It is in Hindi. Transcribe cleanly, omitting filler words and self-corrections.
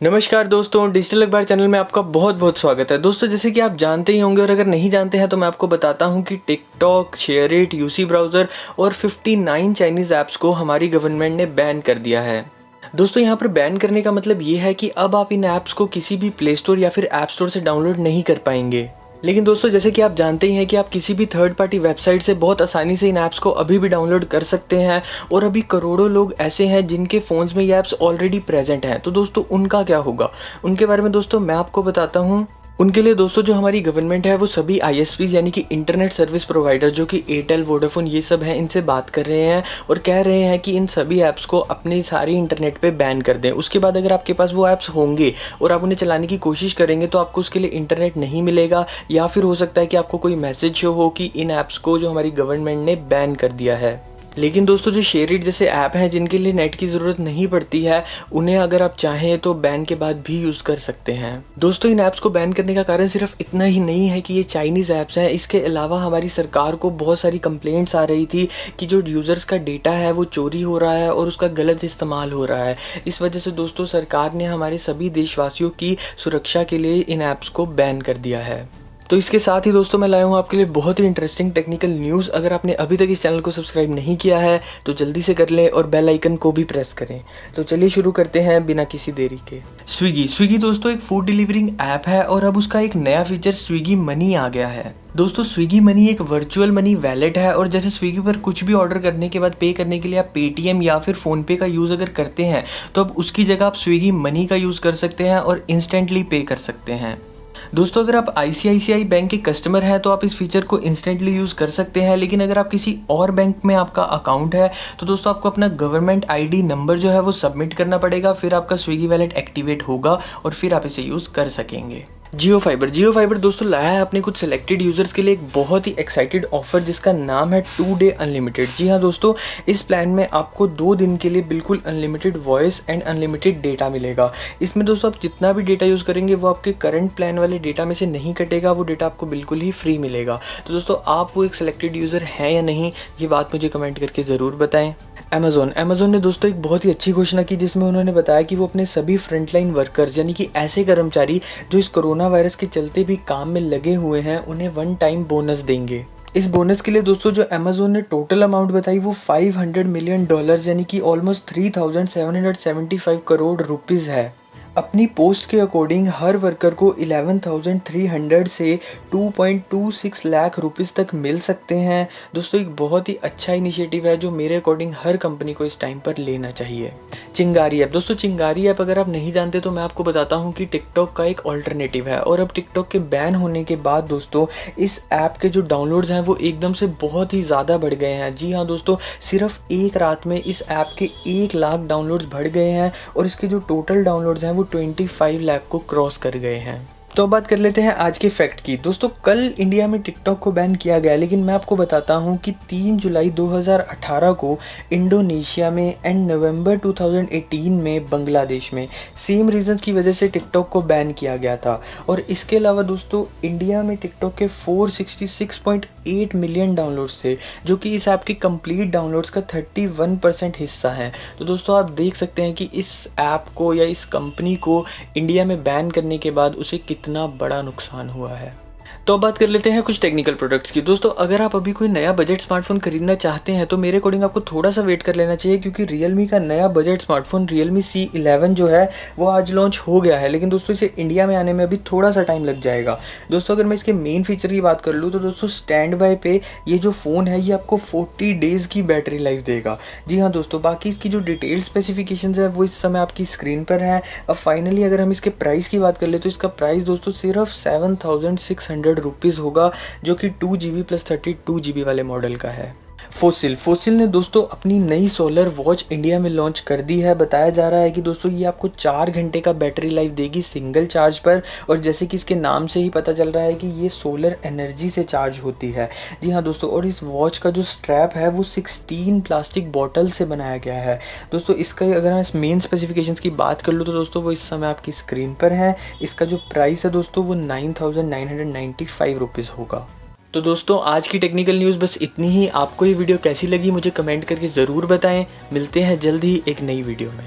नमस्कार दोस्तों, डिजिटल अखबार चैनल में आपका बहुत बहुत स्वागत है। दोस्तों, जैसे कि आप जानते ही होंगे और अगर नहीं जानते हैं तो मैं आपको बताता हूं कि टिकटॉक, शेयरिट, यूसी ब्राउज़र और 59 चाइनीज़ ऐप्स को हमारी गवर्नमेंट ने बैन कर दिया है। दोस्तों, यहाँ पर बैन करने का मतलब ये है कि अब आप इन ऐप्स को किसी भी प्ले स्टोर या फिर ऐप स्टोर से डाउनलोड नहीं कर पाएंगे। लेकिन दोस्तों, जैसे कि आप जानते ही हैं कि आप किसी भी थर्ड पार्टी वेबसाइट से बहुत आसानी से इन ऐप्स को अभी भी डाउनलोड कर सकते हैं और अभी करोड़ों लोग ऐसे हैं जिनके फ़ोन्स में ये ऐप्स ऑलरेडी प्रेजेंट हैं। तो दोस्तों, उनका क्या होगा? उनके बारे में दोस्तों मैं आपको बताता हूँ। उनके लिए दोस्तों जो हमारी गवर्नमेंट है वो सभी आईएसपीज़ यानी कि इंटरनेट सर्विस प्रोवाइडर जो कि एयरटेल, वोडाफोन ये सब हैं, इनसे बात कर रहे हैं और कह रहे हैं कि इन सभी ऐप्स को अपने सारे इंटरनेट पे बैन कर दें। उसके बाद अगर आपके पास वो ऐप्स होंगे और आप उन्हें चलाने की कोशिश करेंगे तो आपको उसके लिए इंटरनेट नहीं मिलेगा, या फिर हो सकता है कि आपको कोई मैसेज शो हो कि इन ऐप्स को जो हमारी गवर्नमेंट ने बैन कर दिया है। लेकिन दोस्तों, जो शेयरिट जैसे ऐप हैं जिनके लिए नेट की ज़रूरत नहीं पड़ती है, उन्हें अगर आप चाहें तो बैन के बाद भी यूज़ कर सकते हैं। दोस्तों, इन ऐप्स को बैन करने का कारण सिर्फ इतना ही नहीं है कि ये चाइनीज़ ऐप्स हैं। इसके अलावा हमारी सरकार को बहुत सारी कंप्लेंट्स आ रही थी कि जो यूज़र्स का डेटा है वो चोरी हो रहा है और उसका गलत इस्तेमाल हो रहा है। इस वजह से दोस्तों सरकार ने हमारे सभी देशवासियों की सुरक्षा के लिए इन ऐप्स को बैन कर दिया है। तो इसके साथ ही दोस्तों मैं लाया हूँ आपके लिए बहुत ही इंटरेस्टिंग टेक्निकल न्यूज़। अगर आपने अभी तक इस चैनल को सब्सक्राइब नहीं किया है तो जल्दी से कर लें और बेल आइकन को भी प्रेस करें। तो चलिए शुरू करते हैं बिना किसी देरी के। स्विगी दोस्तों एक फूड डिलीवरिंग ऐप है और अब उसका एक नया फीचर स्विगी मनी आ गया है। दोस्तों, स्विगी मनी एक वर्चुअल मनी वैलेट है और जैसे स्विगी पर कुछ भी ऑर्डर करने के बाद पे करने के लिए आप पेटीएम या फिर फ़ोनपे का यूज़ अगर करते हैं तो अब उसकी जगह आप स्विगी मनी का यूज़ कर सकते हैं और इंस्टेंटली पे कर सकते हैं। दोस्तों, अगर आप आईसीआईसीआई बैंक के कस्टमर हैं तो आप इस फीचर को इंस्टेंटली यूज़ कर सकते हैं, लेकिन अगर आप किसी और बैंक में आपका अकाउंट है तो दोस्तों आपको अपना गवर्नमेंट आईडी नंबर जो है वो सबमिट करना पड़ेगा, फिर आपका स्विगी वैलेट एक्टिवेट होगा और फिर आप इसे यूज़ कर सकेंगे। जियो फाइबर दोस्तों लाया है अपने कुछ सिलेक्टेड यूज़र्स के लिए एक बहुत ही एक्साइटेड ऑफर जिसका नाम है 2 डे अनलिमिटेड। जी हाँ दोस्तों, इस प्लान में आपको 2 दिन के लिए बिल्कुल unlimited voice and unlimited data मिलेगा। इसमें दोस्तों आप जितना भी डेटा यूज़ करेंगे वो आपके करंट प्लान वाले डेटा में से नहीं कटेगा, वो डेटा आपको बिल्कुल ही फ्री मिलेगा। तो दोस्तों, आप वो एक सिलेक्टेड यूज़र हैं या नहीं, ये बात मुझे कमेंट करके ज़रूर बताएं। अमेज़ॉन ने दोस्तों एक बहुत ही अच्छी घोषणा की जिसमें उन्होंने बताया कि वो अपने सभी फ्रंटलाइन वर्कर्स यानी कि ऐसे कर्मचारी जो इस कोरोना वायरस के चलते भी काम में लगे हुए हैं उन्हें वन टाइम बोनस देंगे। इस बोनस के लिए दोस्तों जो अमेज़ॉन ने टोटल अमाउंट बताई वो $500 मिलियन यानी कि ऑलमोस्ट 3,775 करोड़ रुपीज़ है। अपनी पोस्ट के अकॉर्डिंग हर वर्कर को 11,300 से 2.26 लाख रुपीस तक मिल सकते हैं। दोस्तों, एक बहुत ही अच्छा इनिशिएटिव है जो मेरे अकॉर्डिंग हर कंपनी को इस टाइम पर लेना चाहिए। चिंगारी ऐप दोस्तों, चिंगारी ऐप अगर आप नहीं जानते तो मैं आपको बताता हूँ कि टिकटॉक का एक ऑल्टरनेटिव है और अब टिकटॉक के बैन होने के बाद दोस्तों इस ऐप के जो डाउनलोड्स हैं वो एकदम से बहुत ही ज़्यादा बढ़ गए हैं। जी हाँ दोस्तों, सिर्फ एक रात में इस ऐप के 1 लाख डाउनलोड्स बढ़ गए हैं और इसके जो टोटल डाउनलोड्स हैं वो 25 लाख को क्रॉस कर गए हैं। तो बात कर लेते हैं आज के फैक्ट की। दोस्तों, कल इंडिया में टिकटॉक को बैन किया गया, लेकिन मैं आपको बताता हूं कि 3 जुलाई 2018 को इंडोनेशिया में एंड नवंबर 2018 में बांग्लादेश में सेम रीजंस की वजह से टिकटॉक को बैन किया गया था। और इसके अलावा दोस्तों इंडिया में टिकटॉक के 466.8 मिलियन डाउनलोड्स थे जो कि इस ऐप के कंप्लीट डाउनलोड्स का 31% हिस्सा है। तो दोस्तों आप देख सकते हैं कि इस ऐप को या इस कंपनी को इंडिया में बैन करने के बाद उसे कितना बड़ा नुकसान हुआ है। तो अब बात कर लेते हैं कुछ टेक्निकल प्रोडक्ट्स की। दोस्तों, अगर आप अभी कोई नया बजट स्मार्टफोन खरीदना चाहते हैं तो मेरे अकॉर्डिंग आपको थोड़ा सा वेट कर लेना चाहिए, क्योंकि Realme का नया बजट स्मार्टफोन Realme C11 जो है वो आज लॉन्च हो गया है, लेकिन दोस्तों इसे इंडिया में आने में अभी थोड़ा सा टाइम लग जाएगा। दोस्तों, अगर मैं इसके मेन फीचर की बात कर लूँ तो दोस्तों स्टैंड बाय पे ये जो फ़ोन है ये आपको 40 डेज़ की बैटरी लाइफ देगा। जी हाँ दोस्तों, बाकी इसकी जो डिटेल स्पेसिफिकेशन है वो इस समय आपकी स्क्रीन पर है। अब फाइनली अगर हम इसके प्राइस की बात कर ले तो इसका प्राइस दोस्तों सिर्फ 7,600 रुपीज़ होगा, जो कि 2GB प्लस 32GB वाले मॉडल का है। फोसिल ने दोस्तों अपनी नई सोलर वॉच इंडिया में लॉन्च कर दी है। बताया जा रहा है कि दोस्तों ये आपको 4 घंटे का बैटरी लाइफ देगी सिंगल चार्ज पर, और जैसे कि इसके नाम से ही पता चल रहा है कि ये सोलर एनर्जी से चार्ज होती है। जी हाँ दोस्तों, और इस वॉच का जो स्ट्रैप है वो 16 प्लास्टिक बॉटल से बनाया गया है। दोस्तों इसका अगर मैं इस मेन स्पेसिफिकेशंस की बात कर लूँ तो दोस्तों वो इस समय आपकी स्क्रीन पर है। इसका जो प्राइस है दोस्तों वो 9,995 रुपीज़ होगा। तो दोस्तों आज की टेक्निकल न्यूज़ बस इतनी ही। आपको ये वीडियो कैसी लगी मुझे कमेंट करके ज़रूर बताएं। मिलते हैं जल्द ही एक नई वीडियो में।